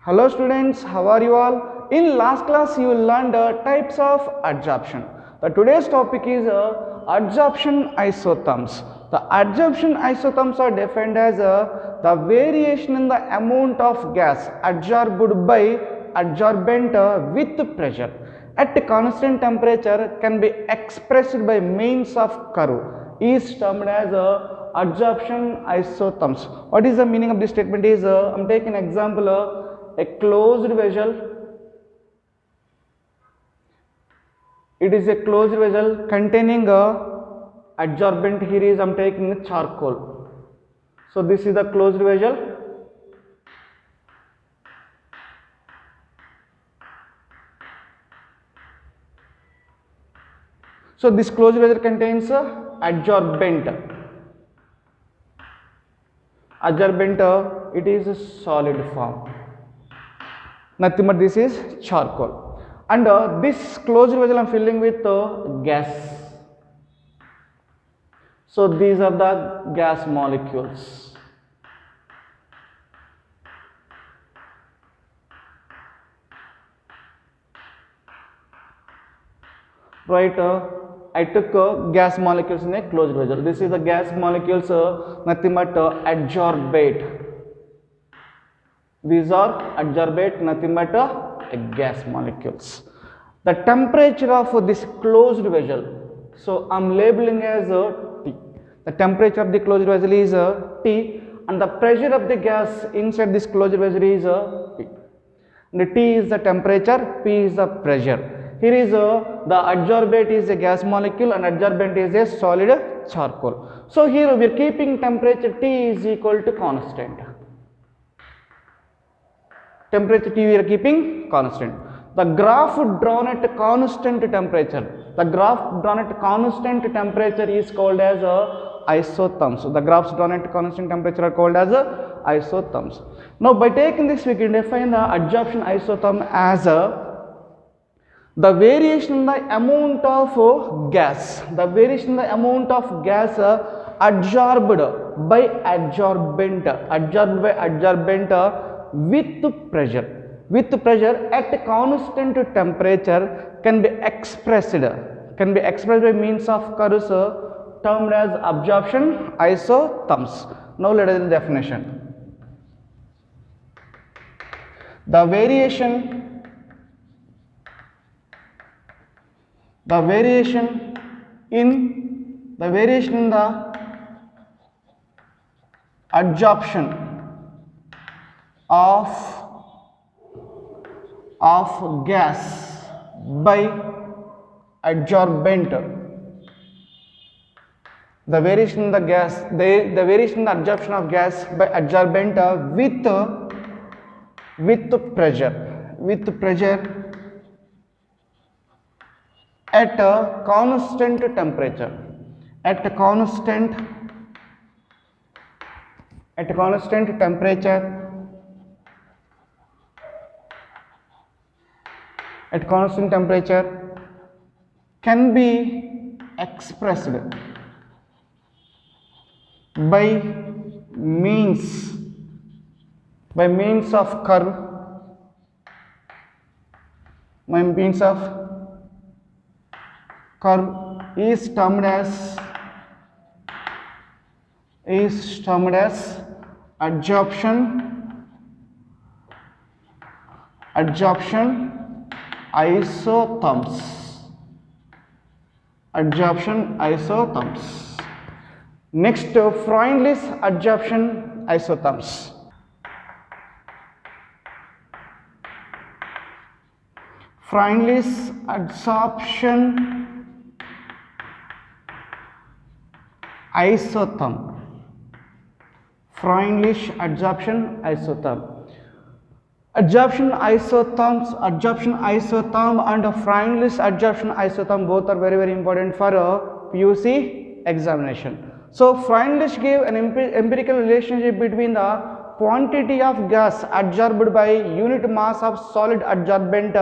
Hello students, how are you all? In last class you learned types of adsorption. The today's topic is adsorption isotherms. The adsorption isotherms are defined as the variation in the amount of gas adsorbed by adsorbent with pressure at constant temperature can be expressed by means of curve is termed as adsorption isotherms. What is the meaning of this statement is I am taking an example a closed vessel. It is a closed vessel containing a adsorbent. Here is I am taking a charcoal. So this is the closed vessel. So this closed vessel contains adsorbent. Adsorbent it is a solid form. Nothing but this is charcoal, and this closed vessel I am filling with gas. So these are the gas molecules. Right, I took gas molecules in a closed vessel. This is the gas molecules, nothing but adsorbate. These are adsorbate, nothing but gas molecules. The temperature of this closed vessel, so I am labeling as T. The temperature of the closed vessel is T, and the pressure of the gas inside this closed vessel is P. And T is the temperature, P is the pressure. Here is the adsorbate is a gas molecule and adsorbent is a solid charcoal. So here we are keeping temperature T is equal to constant. Temperature T we are keeping constant. The graph drawn at constant temperature. The graph drawn at constant temperature is called as isotherms. So the graphs drawn at constant temperature are called as isotherms. Now by taking this we can define the adsorption isotherm as the variation in the amount of gas. The variation in the amount of gas adsorbed by adsorbent. Adsorbed by adsorbent with pressure. With pressure at constant temperature can be expressed by means of curves termed as adsorption isotherms. Now let us see the definition. The variation in the adsorption of gas by adsorbent. The variation in the gas, the variation in the adsorption of gas by adsorbent with pressure at a constant temperature. At a constant temperature. At constant temperature can be expressed by means of curve, is termed as adsorption isotherms. Adsorption isotherms. Next, Freundlich adsorption isotherms. Freundlich adsorption isotherm. Freundlich adsorption isotherm. Adsorption isotherm and Freundlich adsorption isotherm both are very important for PUC examination. So Freundlich gave an empirical relationship between the quantity of gas adsorbed by unit mass of solid adsorbent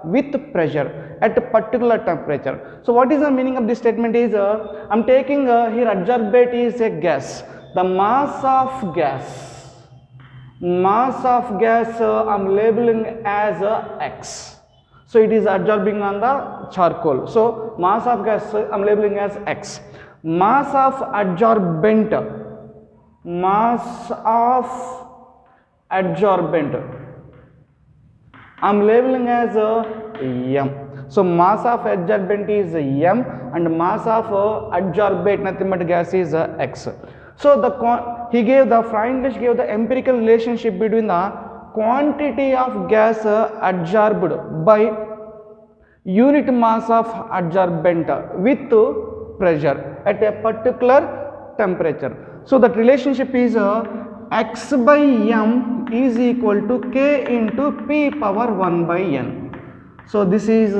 with pressure at a particular temperature. So what is the meaning of this statement is I am taking here adsorbate is a gas. The mass of gas Mass of gas I'm labeling as X. So it is absorbing on the charcoal. So mass of gas I'm labeling as X. Mass of adsorbent. Mass of adsorbent I'm labeling as M. So mass of adsorbent is M and mass of adsorbate nothing but gas is X. So Freundlich gave the empirical relationship between the quantity of gas adsorbed by unit mass of adsorbent with pressure at a particular temperature. So that relationship is X by M is equal to K into P power 1 by N. So this is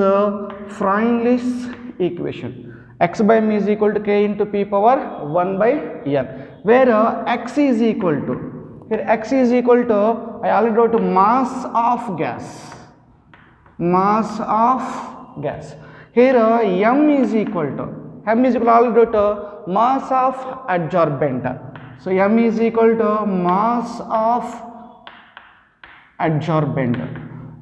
Freundlich's equation. X by M is equal to K into P power 1 by N, where X is equal to, here X is equal to, I already wrote mass of gas. Mass of gas. Here M is equal to, I already wrote mass of adsorbent. So M is equal to mass of adsorbent.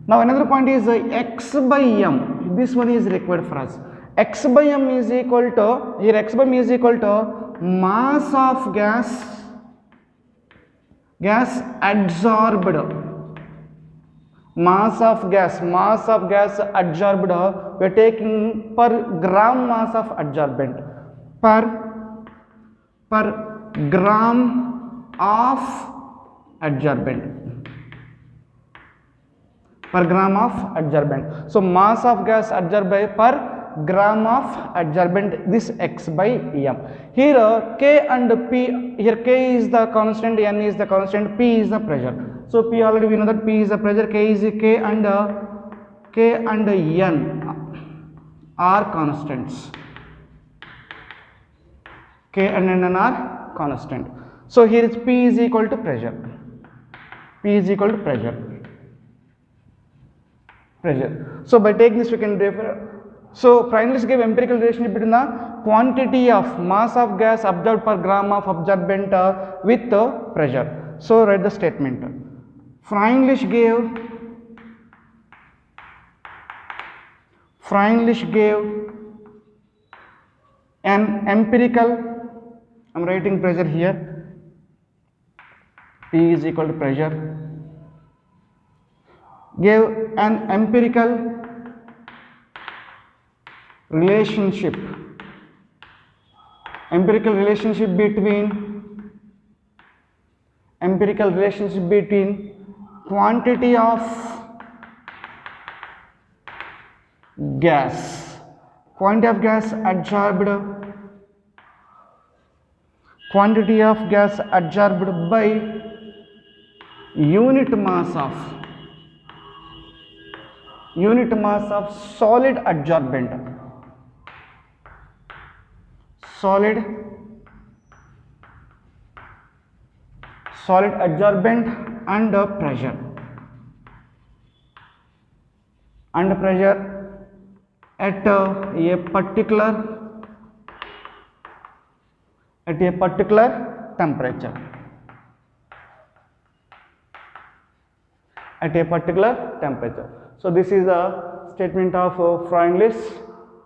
Now another point is X by M. This one is required for us. X by M is equal to, here X by M is equal to mass of gas adsorbed. Mass of gas adsorbed, we are taking per gram mass of adsorbent. Per gram of adsorbent. Per gram of adsorbent. So mass of gas adsorbed per gram of adsorbent, this X by M. Here K and P, here K is the constant, N is the constant, P is the pressure. So P already we know that P is the pressure, K and N are constants. K and N are constant. So here is P is equal to pressure. P is equal to pressure. So by taking this we can refer. So Freundlich gave empirical relationship between the quantity of mass of gas absorbed per gram of absorbent with pressure. So write the statement. Freundlich gave an empirical, I am writing pressure here, P is equal to pressure, gave an empirical relationship between quantity of gas adsorbed by unit mass of solid adsorbent. Solid adsorbent and pressure at a particular temperature. So this is a statement of Freundlich's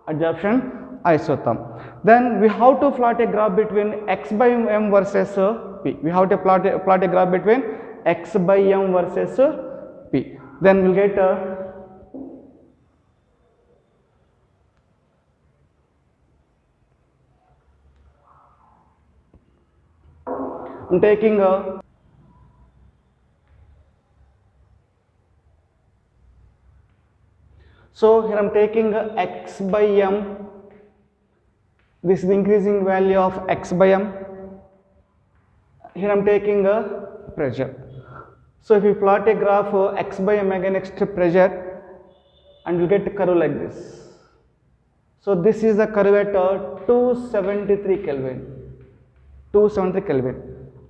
adsorption isotherm. Then we have to plot a graph between X by M versus P. We have to plot a graph between X by M versus P. Then we'll get I'm taking so here I'm taking X by M. This is the increasing value of X by M. Here I am taking a pressure. So if you plot a graph X by M against pressure, and you get a curve like this. So this is the curve at 273 Kelvin.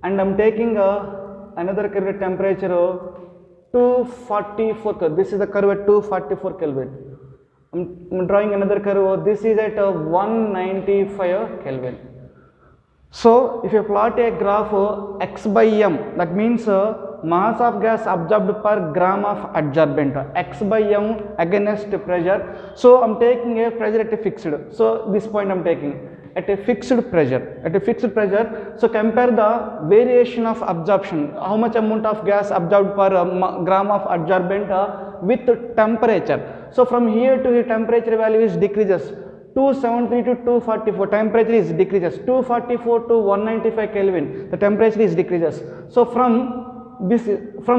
And I am taking another curve at temperature 244 Kelvin. This is the curve at 244 Kelvin. I'm drawing another curve. This is at 195 Kelvin. So if you plot a graph X by M, that means mass of gas absorbed per gram of adsorbent, x by m against pressure. So I'm taking a pressure at a fixed, so this point I'm taking at a fixed pressure, so compare the variation of absorption, how much amount of gas absorbed per gram of adsorbent with temperature. So from here to here temperature value is decreases, 273 to 244 temperature is decreases, 244 to 195 Kelvin the temperature is decreases. So from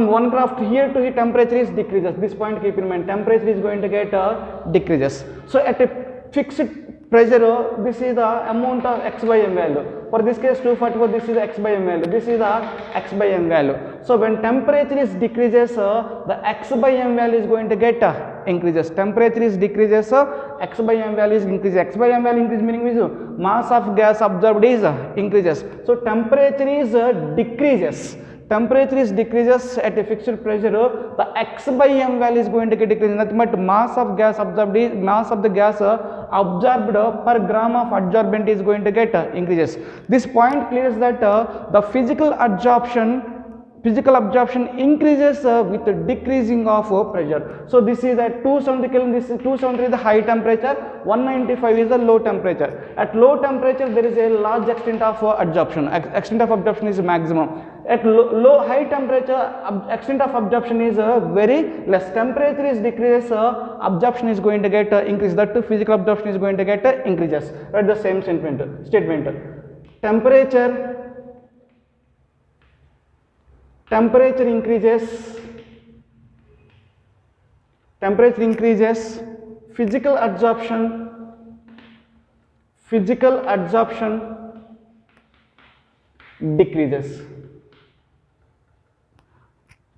one graph to here temperature is decreases, this point keep in mind, temperature is going to get decreases. So at a fixed pressure, this is the amount of x by m value, for this case 244, this is the x by m value, this is the x by m value. So when temperature is decreases, the x by m value is going to get increases, temperature is decreases, x by m value is increases, x by m value increase meaning is mass of gas absorbed is increases. So temperature is decreases, temperature is decreases at a fixed pressure, the x by m value is going to get decreased, nothing but mass of gas absorbed is, mass of the gas absorbed per gram of adsorbent is going to get increases. This point clears that the physical absorption increases with the decreasing of pressure. So this is at 270 Kelvin, this is 270 is the high temperature, 195 is the low temperature. At low temperature there is a large extent of absorption, extent of absorption is maximum. At high temperature extent of absorption is very less, temperature is decreases, absorption is going to get increase, that too physical absorption is going to get increases. Write the same statement. Temperature increases, physical absorption decreases.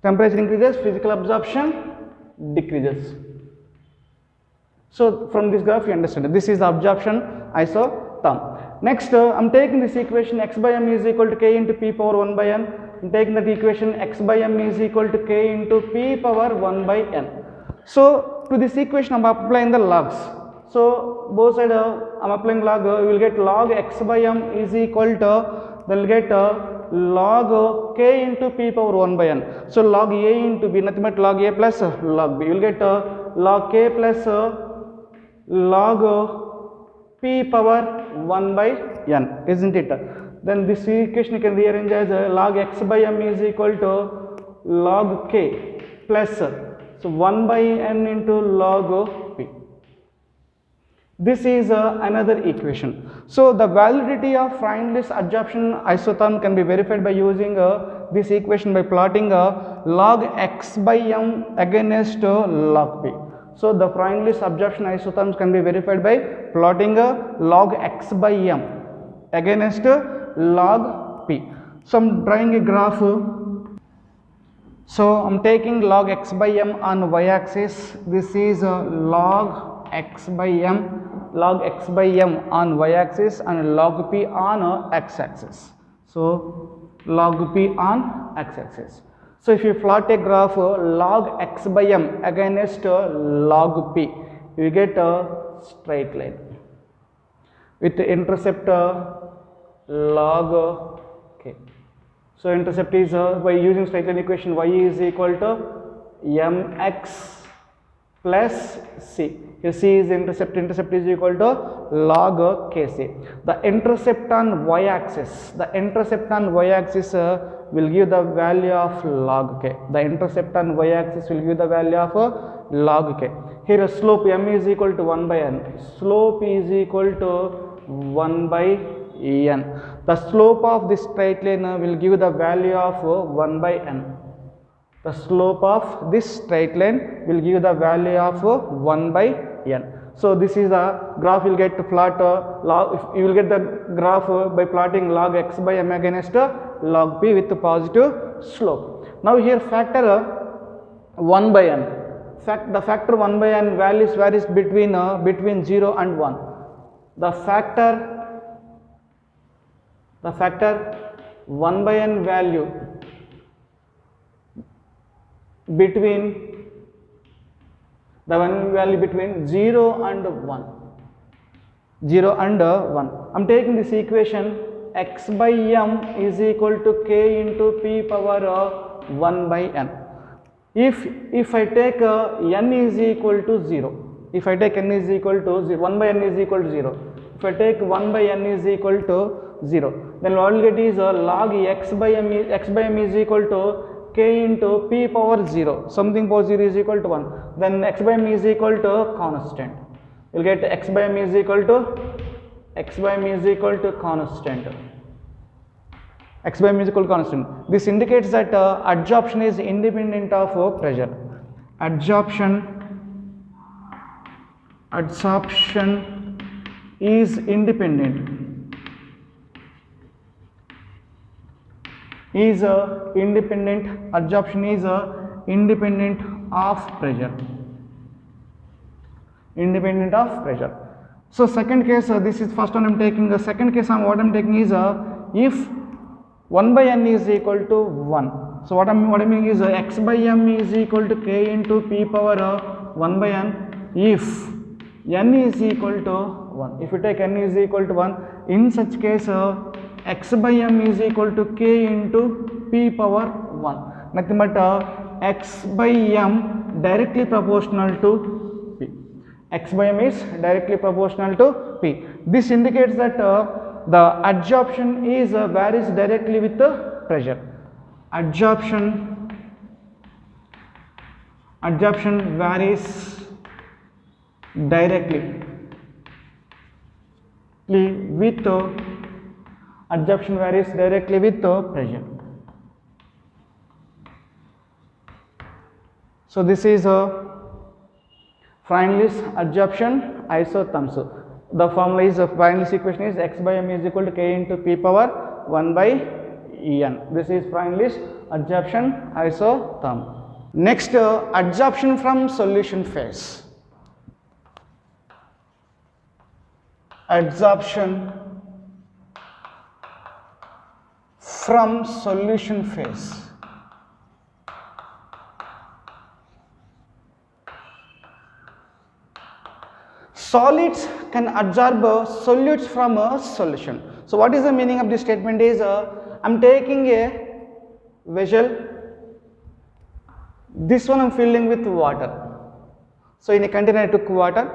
Temperature increases, physical absorption decreases. So from this graph you understand, this is the absorption isotherm. Next I'm taking this equation, x by m is equal to k into p power 1 by n. I'm taking that equation, x by m is equal to k into p power 1 by n. So to this equation I'm applying the logs. So both sides I'm applying log, you will get log x by m is equal to, then will get log k into p power 1 by n. So log a into b, nothing but log a plus log b, you will get log k plus log p power 1 by n, isn't it? Then this equation you can rearrange as log x by m is equal to log k plus, so 1 by n into log p. This is another equation. So the validity of Freundlich adsorption isotherm can be verified by using this equation by plotting log x by m against log p. So the Freundlich absorption isotherms can be verified by plotting log x by m against log p. So I'm drawing a graph. So I'm taking log x by m on y axis. This is log x by m on y axis and log p on x axis. So log p on x axis. So if you plot a graph log x by m against log p, you get a straight line with the intercept log k. So intercept is by using straight line equation, y is equal to mx plus c. Here c is intercept is equal to log kc. The intercept on y axis, will give the value of log k. The intercept on y axis will give the value of log k. Here a slope m is equal to 1 by n. Slope is equal to 1 by n. The slope of this straight line will give the value of 1 by n. The slope of this straight line will give the value of 1 by n. So this is the graph you will get to plot log, you will get the graph by plotting log x by m against log p with positive slope. Now here factor 1 by n. The factor 1 by n varies between 0 and 1. The factor 1 by n value between 0 and 1. I'm taking this equation, x by m is equal to k into p power 1 by n. If I take n is equal to 0, if I take n is equal to 0, 1 by n is equal to 0, if I take 1 by n is equal to 0, then what we will get is log x by m is equal to k into p power 0, something power 0 is equal to 1, then x by m is equal to constant. We will get x by m is equal to constant. X by m is equal to constant. This indicates that adsorption is independent of pressure. Adsorption is independent. Adsorption is independent of pressure. So second case, this is first one I am taking. The second case what I am taking is if 1 by n is equal to 1. So what I mean is x by m is equal to k into p power 1 by n if n is equal to 1. If you take n is equal to 1, in such case x by m is equal to k into p power 1. Nothing but x by m directly proportional to p. X by m is directly proportional to p. This indicates that the adsorption is varies directly with the pressure. Adsorption varies directly with pressure. So this is Freundlich adsorption isotherms. The formula is Freundlich equation is x by m is equal to k into p power 1 by n. This is Freundlich adsorption isotherm. Next, adsorption from solution phase. Adsorption from solution phase. Solids can adsorb solutes from a solution. So what is the meaning of this statement is I am taking a vessel, this one I am filling with water. So in a container I took water,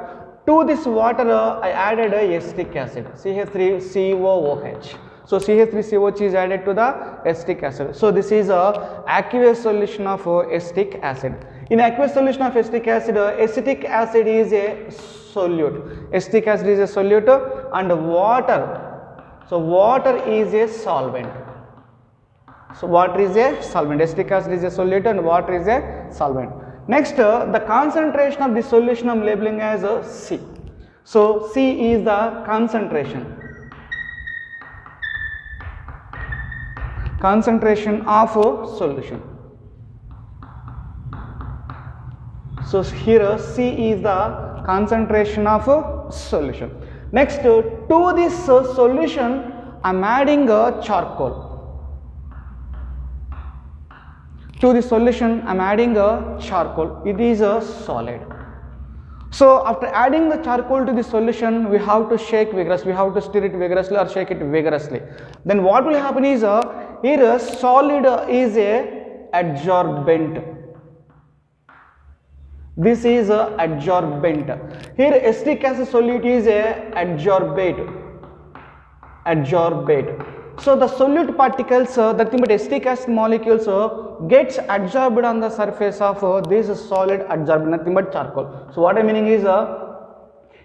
to this water I added acetic acid, CH3COOH. So CH3COOH is added to the acetic acid. So this is a aqueous solution of acetic acid. In aqueous solution of acetic acid, acetic acid is a solute. Acetic acid is a solute and water. So water is a solvent. So water is a solvent. Acetic acid is a solute and water is a solvent. Next, the concentration of the solution I am labeling as C. So C is the concentration. Concentration of solution. So here C is the concentration of solution. Next, to this solution I am adding charcoal. To the solution I am adding charcoal. It is a solid. So after adding the charcoal to the solution, we have to shake vigorously. We have to stir it vigorously or shake it vigorously. Then what will happen is here solid is a adsorbent. This is a adsorbent. Here acetic acid solute is a adsorbate. So the solute particles, nothing but acetic acid molecules gets adsorbed on the surface of this solid adsorbent, nothing but charcoal. So what I meaning is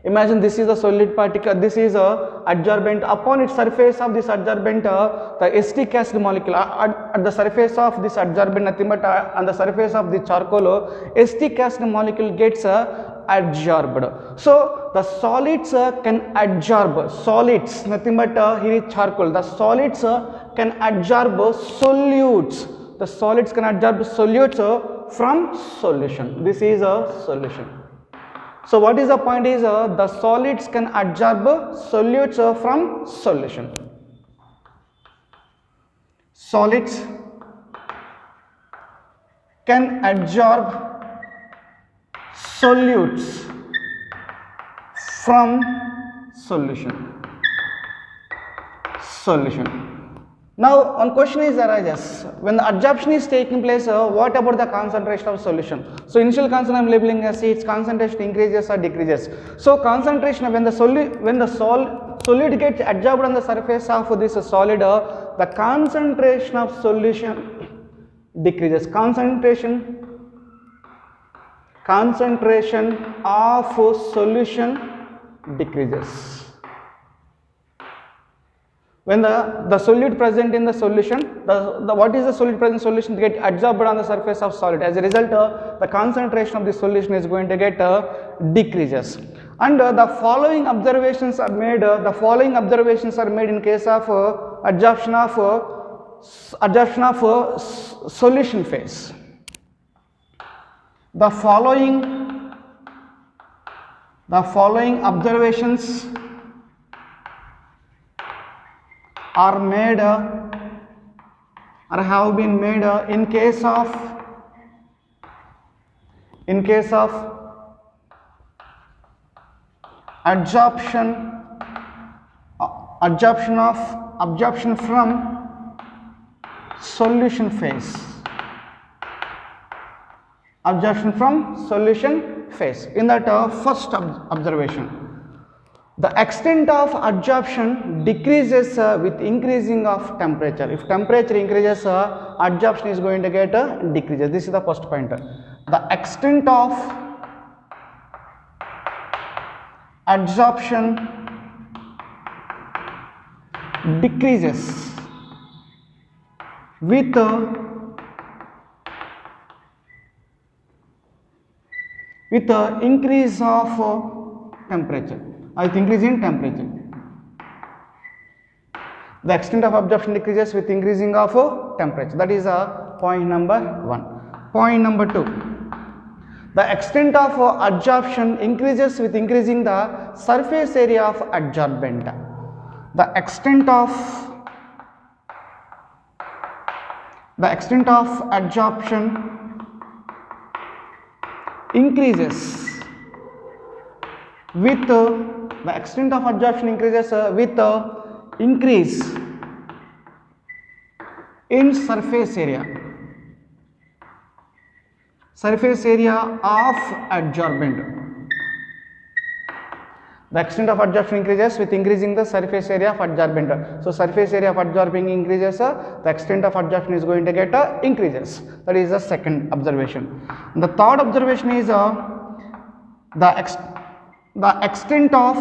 imagine this is a solid particle, this is a adsorbent. Upon its surface of this adsorbent, the acetic acid molecule at the surface of this adsorbent, nothing but on the surface of the charcoal, acetic acid molecule gets adsorbed. So the solids can adsorb, solids, nothing but here is charcoal. The solids can adsorb solutes. The solids can adsorb solutes from solution. This is a solution. So what is the point is the solids can adsorb solutes from solution. Solids can adsorb solutes from solution. Now, one question is arises, when the adsorption is taking place, what about the concentration of solution? So, initial concentration I am labeling as its concentration increases or decreases. So, concentration when the solid gets adsorbed on the surface of this solid, the concentration of solution decreases. Concentration of solution decreases. When the solute present in the solution, what is the solute present in solution get adsorbed on the surface of solid. As a result, the concentration of the solution is going to get decreases. And the following observations are made. In case of adsorption of solution phase. The following observations are made or have been made in case of absorption from solution phase. Absorption from solution phase. In that first observation, the extent of adsorption decreases with increasing of temperature. If temperature increases, adsorption is going to get decreases. This is the first point. The extent of adsorption decreases with increase of temperature. Increase in temperature. The extent of absorption decreases with increasing of temperature. That is point number 1. Point number 2. The extent of adsorption increases with increasing the surface area of adsorbent. The extent of adsorption increases with the extent of adsorption increases with increase in surface area of adsorbent. The extent of adsorption increases with increasing the surface area of adsorbent. So, surface area of adsorbing increases, the extent of adsorption is going to get increases. That is the second observation. The third observation is the extent of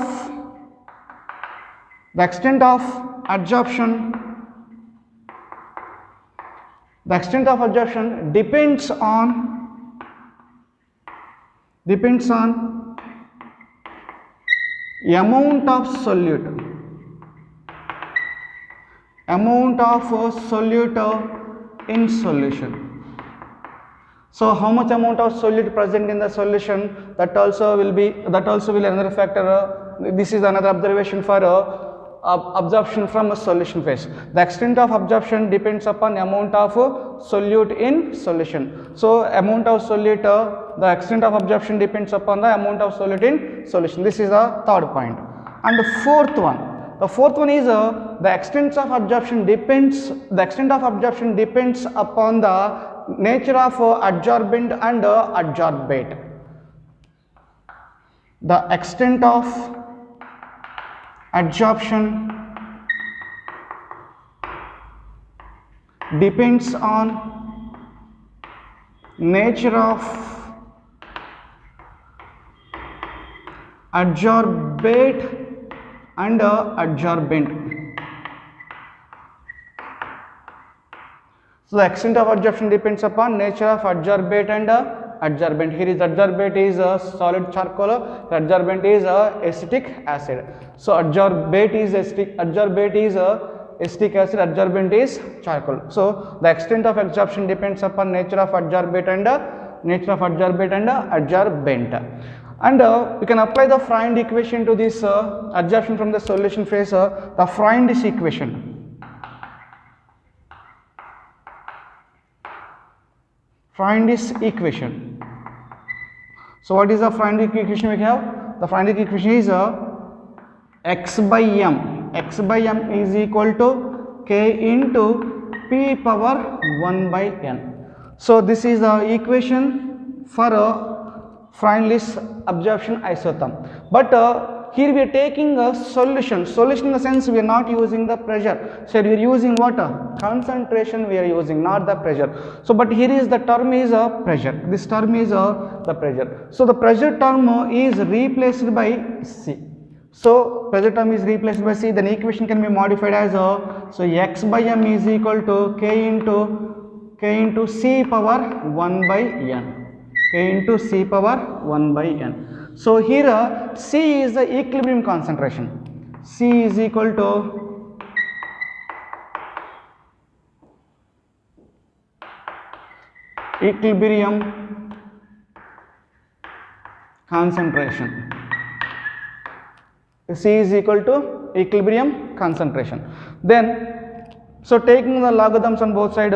adsorption. The extent of adsorption depends on amount of solute in solution. So, how much amount of solute present in the solution, that also will another factor. This is another observation for absorption from a solution phase. The extent of absorption depends upon amount of solute in solution. So, amount of solute, the extent of absorption depends upon the amount of solute in solution. This is the third point. And the fourth one is the extent of absorption depends upon the nature of adsorbent and adsorbate. The extent of adsorption depends on nature of adsorbate and adsorbent. So, the extent of adsorption depends upon nature of adsorbate and adsorbent. Here is adsorbate is solid charcoal, adsorbent is acetic acid. So, adsorbate is acetic acid, adsorbent is charcoal. So, the extent of adsorption depends upon nature of adsorbate and adsorbent. And we can apply the Freund equation to this adsorption from the solution phase. The Freund's equation. Freund's equation. So, what is the Freund equation we have? The Freund equation is x by m. X by m is equal to K into P power 1 by N. So this is the equation for Freundlich's absorption isotherm. But here we are taking a solution in the sense we are not using the pressure. So we are using what? Concentration we are using, not the pressure. So but here is the term is a pressure. This term is the pressure. So the pressure term is replaced by C. So pressure term is replaced by C. Then equation can be modified as so x by m is equal to K into C power 1 by N. K into C power 1 by N. So here C is the equilibrium concentration. C is equal to equilibrium concentration. C is equal to equilibrium concentration. Then, so taking the logarithms on both sides,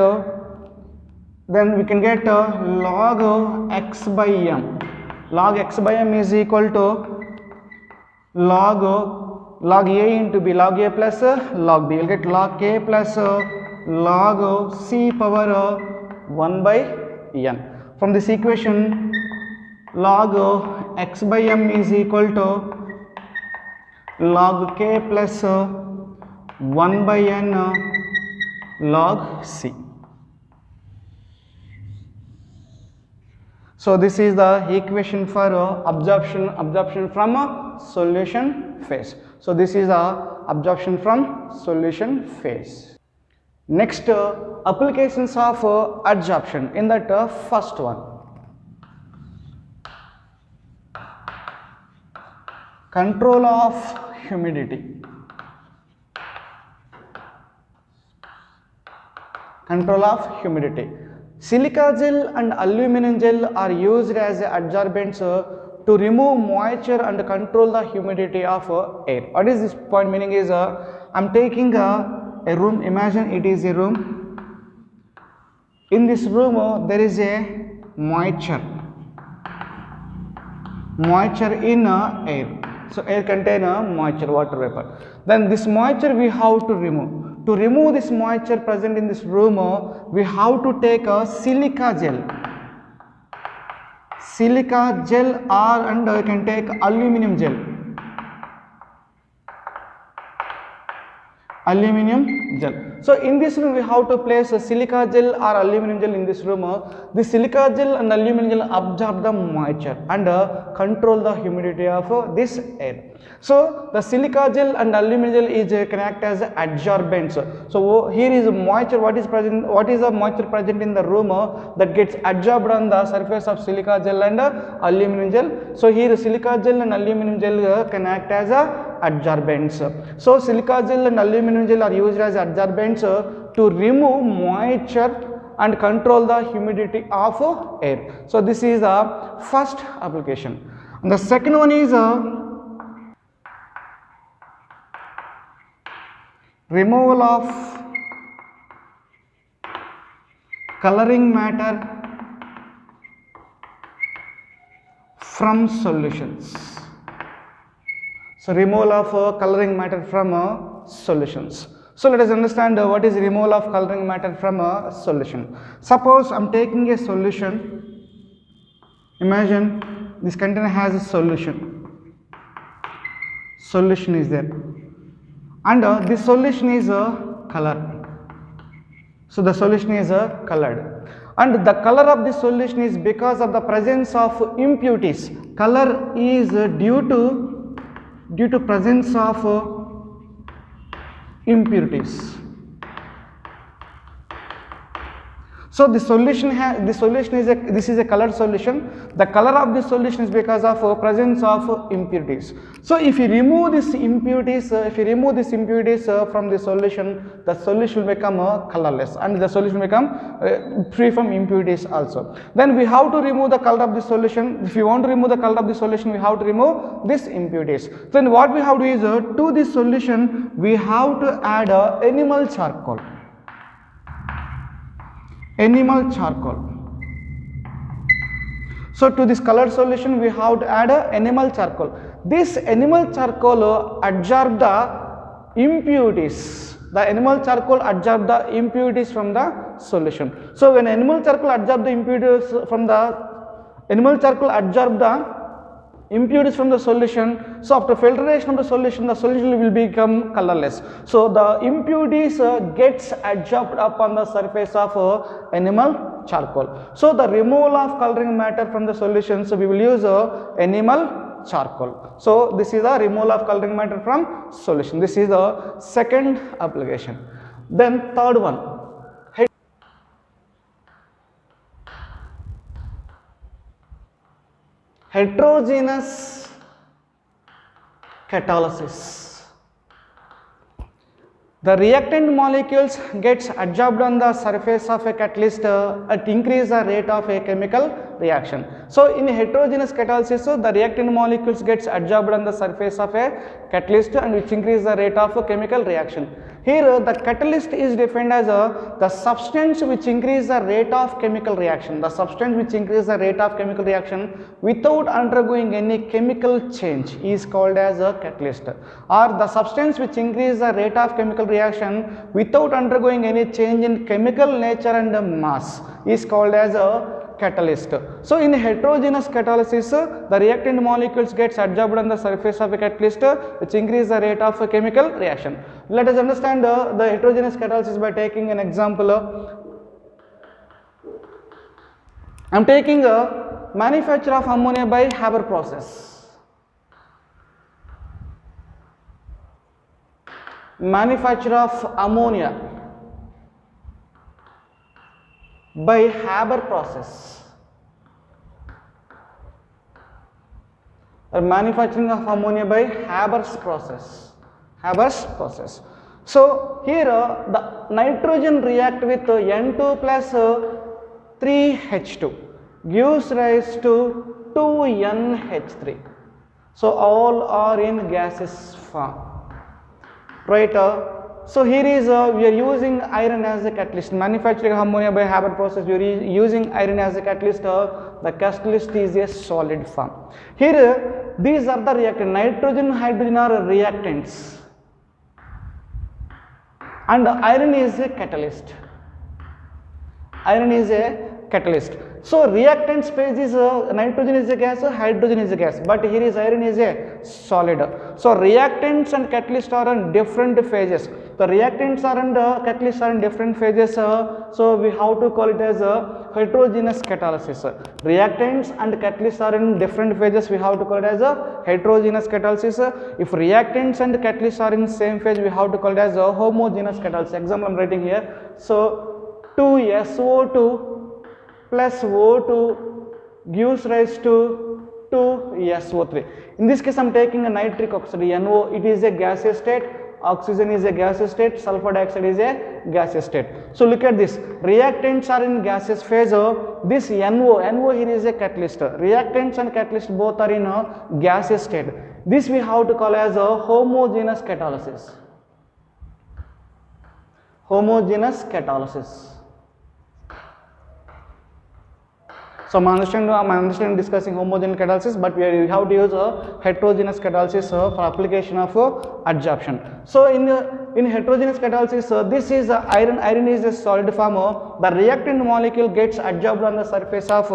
then we can get log x by m. Log x by m is equal to log a into b, log a plus log b. You will get log k plus log c power 1 by n. From this equation, log x by m is equal to log k plus 1 by n log c. So this is the equation for absorption from a solution phase. So this is the absorption from solution phase. Next applications of adsorption. In that first one, control of humidity. Control of humidity. Silica gel and aluminum gel are used as adsorbents to remove moisture and control the humidity of air. What is this point meaning is, I am taking a room, imagine it is a room. In this room there is a moisture in air. So air contain moisture, water vapor. Then this moisture we have to remove. To remove this moisture present in this room, we have to take a silica gel. Silica gel and you can take aluminum gel. Aluminum gel. So in this room we have to place a silica gel or aluminum gel in this room. The silica gel and aluminum gel absorb the moisture and control the humidity of this air. So the silica gel and aluminum gel is can act as adsorbents. So here is moisture. What is the moisture present in the room that gets adsorbed on the surface of silica gel and aluminum gel. So here silica gel and aluminum gel can act as adsorbents. So silica gel and aluminum gel are used as adsorbents to remove moisture and control the humidity of air. So this is the first application. And the second one is removal of coloring matter from solutions. So removal of coloring matter from solutions. So let us understand what is removal of coloring matter from a solution. Suppose I am taking a solution. Imagine this container has a solution. Solution is there. And this solution is colored. So the solution is colored, and the color of the solution is because of the presence of impurities. Color is due to presence of impurities. So the solution is a colored solution. The color of the solution is because of presence of impurities. So if you remove these impurities, from the solution will become colorless, and the solution will become free from impurities also. Then we have to remove the color of the solution. If you want to remove the color of the solution, we have to remove these impurities. Then what we have to do is to this solution we have to add animal charcoal. Animal charcoal. So to this colored solution we have to add animal charcoal. This animal charcoal absorb the impurities The animal charcoal absorb the impurities from the solution. So when animal charcoal absorb the impurities from the impurities from the solution, so after filtration of the solution will become colorless. So the impurities gets adsorbed upon the surface of animal charcoal. So the removal of coloring matter from the solution, so we will use animal charcoal. So this is the removal of coloring matter from solution. This is the second application. Then third one, heterogeneous catalysis. The reactant molecules gets adsorbed on the surface of a catalyst at increase the rate of a chemical reaction. So in heterogeneous catalysis, the reactant molecules gets adsorbed on the surface of a catalyst and which increase the rate of a chemical reaction. Here the catalyst is defined as the substance which increase the rate of chemical reaction. The substance which increase the rate of chemical reaction without undergoing any chemical change is called as a catalyst, or the substance which increase the rate of chemical reaction without undergoing any change in chemical nature and mass is called as a catalyst. So in heterogeneous catalysis, the reactant molecules gets adsorbed on the surface of a catalyst which increase the rate of a chemical reaction. Let us understand the heterogeneous catalysis by taking an example. I am taking a manufacture of ammonia by Haber process. Manufacture of ammonia by Haber process, or manufacturing of ammonia by Haber's process. So here the nitrogen react with N2 plus 3H2 gives rise to 2NH3. So all are in gaseous form, right? So here is we are using iron as a catalyst. Manufacturing ammonia by Haber process, we are using iron as a catalyst. The catalyst is a solid form. Here these are the reactants. Nitrogen, hydrogen are reactants, and iron is a catalyst. Iron is a catalyst. So reactant phase is nitrogen is a gas, hydrogen is a gas, but here is iron is a solid. So reactants and catalysts are in different phases. The reactants are and catalysts are in different phases. So we have to call it as heterogeneous catalysis. Reactants and catalysts are in different phases. We have to call it as a heterogeneous catalysis. If reactants and catalysts are in same phase, we have to call it as a homogeneous catalysis. Example I am writing here. So 2SO2 plus O2 gives rise to 2SO3. In this case I am taking a nitric oxide NO. It is a gaseous state, oxygen is a gaseous state, sulfur dioxide is a gaseous state. So look at this, reactants are in gaseous phase. This NO here is a catalyst. Reactants and catalysts both are in a gaseous state. This we have to call as a homogeneous catalysis. Homogeneous catalysis. So I understand discussing homogeneous catalysis, but we have to use a heterogeneous catalysis for application of adsorption. So in heterogeneous catalysis, this is iron. Iron is a solid form. The reactant molecule gets adsorbed on the surface of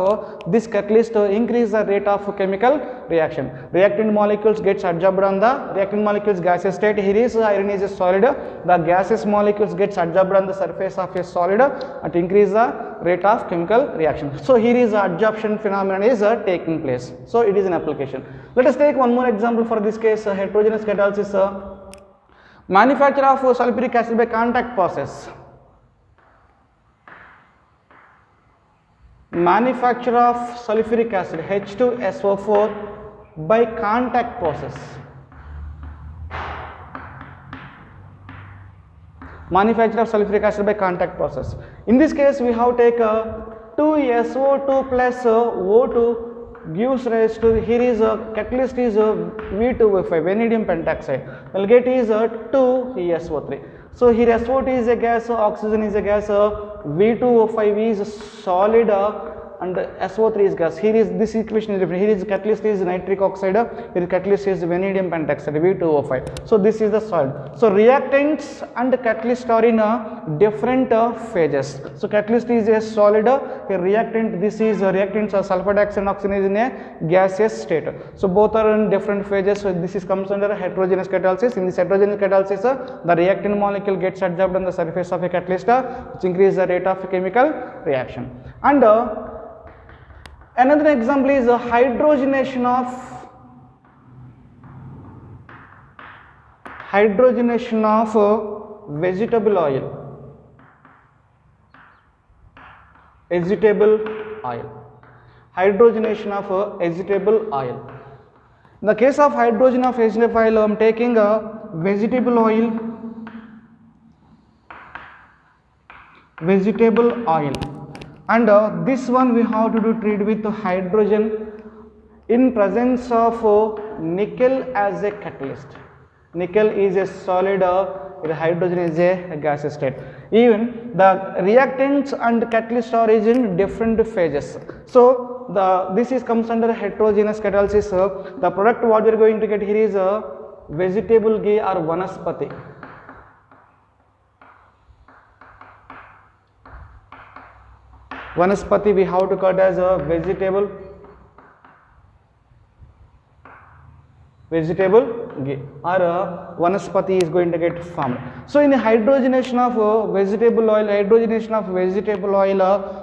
this catalyst to increase the rate of chemical reaction. Reactant molecules gets adsorbed on the reactant molecules gaseous state. Here is iron is a solid. The gaseous molecules gets adsorbed on the surface of a solid to increase the rate of chemical reaction. So here is adsorption phenomenon is taking place. So it is an application. Let us take one more example for this case, heterogeneous catalysis. Manufacture of sulfuric acid by contact process. Manufacture of sulfuric acid H2SO4 by contact process. Manufacture of sulfuric acid by contact process. In this case we have take 2SO2 plus O2 gives rise to, here is a catalyst is V2O5, vanadium pentoxide. We'll get is 2SO3. So here SO2 is a gas, oxygen is a gas, V2O5 is solid, and SO3 is gas. Here is this equation is different. Here is catalyst is nitric oxide, here is catalyst is vanadium pentoxide V2O5. So this is the solid. So reactants and catalyst are in different phases. So catalyst is a solid, a reactant, this is reactants are sulfur dioxide and oxygen is in a gaseous state. So both are in different phases. So this is comes under heterogeneous catalysis. In this heterogeneous catalysis, the reactant molecule gets adsorbed on the surface of a catalyst, which increases the rate of chemical reaction. And another example is hydrogenation of vegetable oil. Hydrogenation of vegetable oil. In the case of hydrogen of vegetable oil, I am taking a vegetable oil, and this one we have to do treat with hydrogen in presence of nickel as a catalyst. Nickel is a solid, hydrogen is a gaseous state. Even the reactants and catalyst are in different phases. So this is comes under heterogeneous catalysis. The product what we are going to get here is vegetable ghee or vanaspati. Vanaspati we have to cut as a vegetable ghee, or vanaspati is going to get formed. So in the hydrogenation of vegetable oil,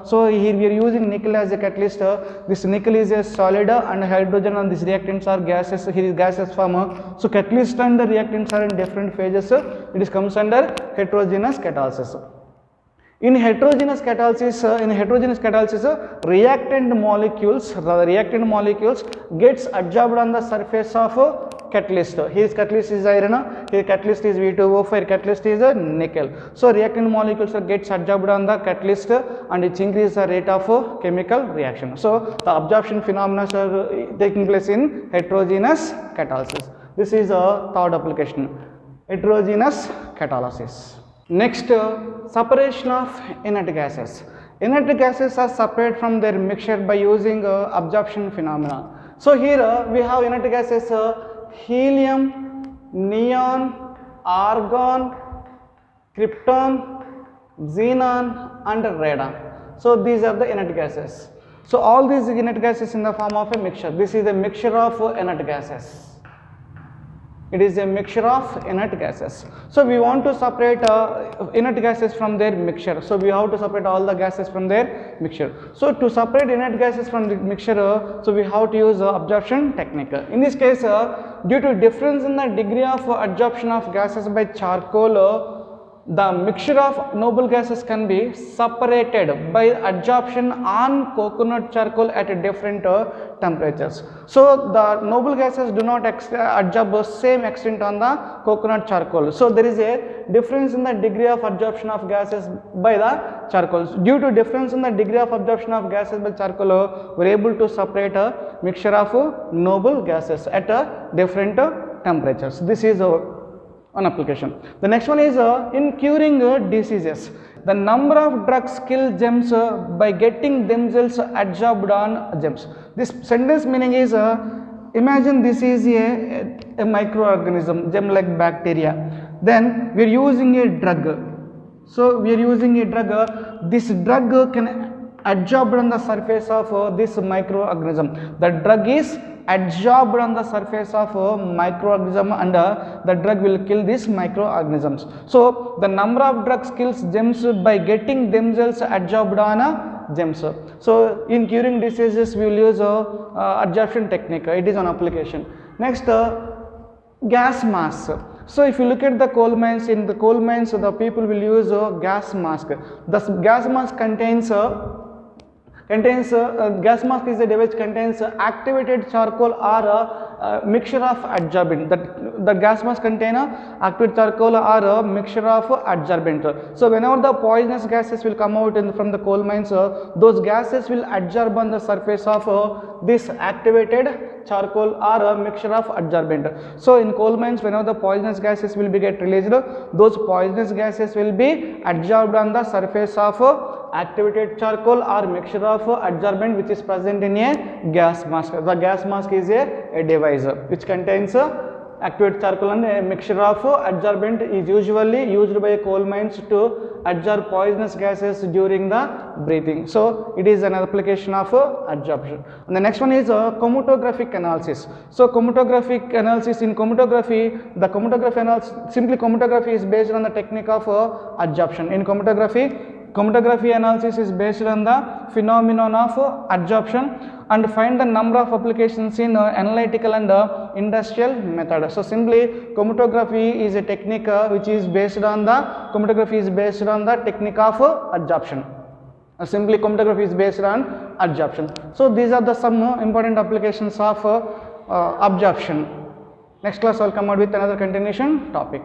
so here we are using nickel as a catalyst. This nickel is a solid and hydrogen and these reactants are gases. Here is gaseous form. So catalyst and the reactants are in different phases. It comes under heterogeneous catalysis. In heterogeneous catalysis, reactant molecules gets adsorbed on the surface of catalyst. Here catalyst is iron, here catalyst is V2O5, here catalyst is nickel. So reactant molecules gets adsorbed on the catalyst and it increases the rate of chemical reaction. So the absorption phenomena are taking place in heterogeneous catalysis. This is a third application, heterogeneous catalysis. Next, separation of inert gases. Inert gases are separated from their mixture by using absorption phenomena. So here we have inert gases helium, neon, argon, krypton, xenon and radon. So these are the inert gases. So all these inert gases in the form of a mixture. This is a mixture of inert gases. It is a mixture of inert gases. So we want to separate inert gases from their mixture. So we have to separate all the gases from their mixture. So to separate inert gases from the mixture, so we have to use absorption technique. In this case, due to difference in the degree of adsorption of gases by charcoal, the mixture of noble gases can be separated by adsorption on coconut charcoal at different temperatures. So the noble gases do not adsorb the same extent on the coconut charcoal. So there is a difference in the degree of adsorption of gases by the charcoal. Due to difference in the degree of absorption of gases by charcoal, we are able to separate a mixture of noble gases at different temperatures. This is one application. The next one is in curing diseases. The number of drugs kill germs by getting themselves adsorbed on germs. This sentence meaning is, imagine this is a microorganism, germ like bacteria. Then we are using a drug. So we are using a drug. This drug can adsorbed on the surface of this microorganism. The drug is adsorbed on the surface of microorganism and the drug will kill these microorganisms. So the number of drugs kills germs by getting themselves adsorbed on germs. So in curing diseases we will use adsorption technique. It is an application. Next, gas mask. So if you look at the coal mines, in the coal mines the people will use gas mask. The gas mask contains gas mask is a device which contains activated charcoal or a mixture of adsorbent. The gas mask contain activated charcoal or a mixture of adsorbent. So whenever the poisonous gases will come out from the coal mines, those gases will adsorb on the surface of this activated charcoal or a mixture of adsorbent. So in coal mines, whenever the poisonous gases will be get released, those poisonous gases will be adsorbed on the surface of activated charcoal or mixture of adsorbent which is present in a gas mask. The gas mask is a device which contains activated charcoal and a mixture of adsorbent is usually used by coal mines to adsorb poisonous gases during the breathing. So it is an application of adsorption. And the next one is chromatographic analysis. So chromatographic analysis, in chromatography, the chromatography analysis, simply chromatography is based on the technique of adsorption. In chromatography analysis is based on the phenomenon of adsorption and find the number of applications in analytical and industrial method. So simply chromatography is a technique which is based on the technique of adsorption. Simply chromatography is based on adsorption. So these are the some important applications of absorption. Next class I will come out with another continuation topic.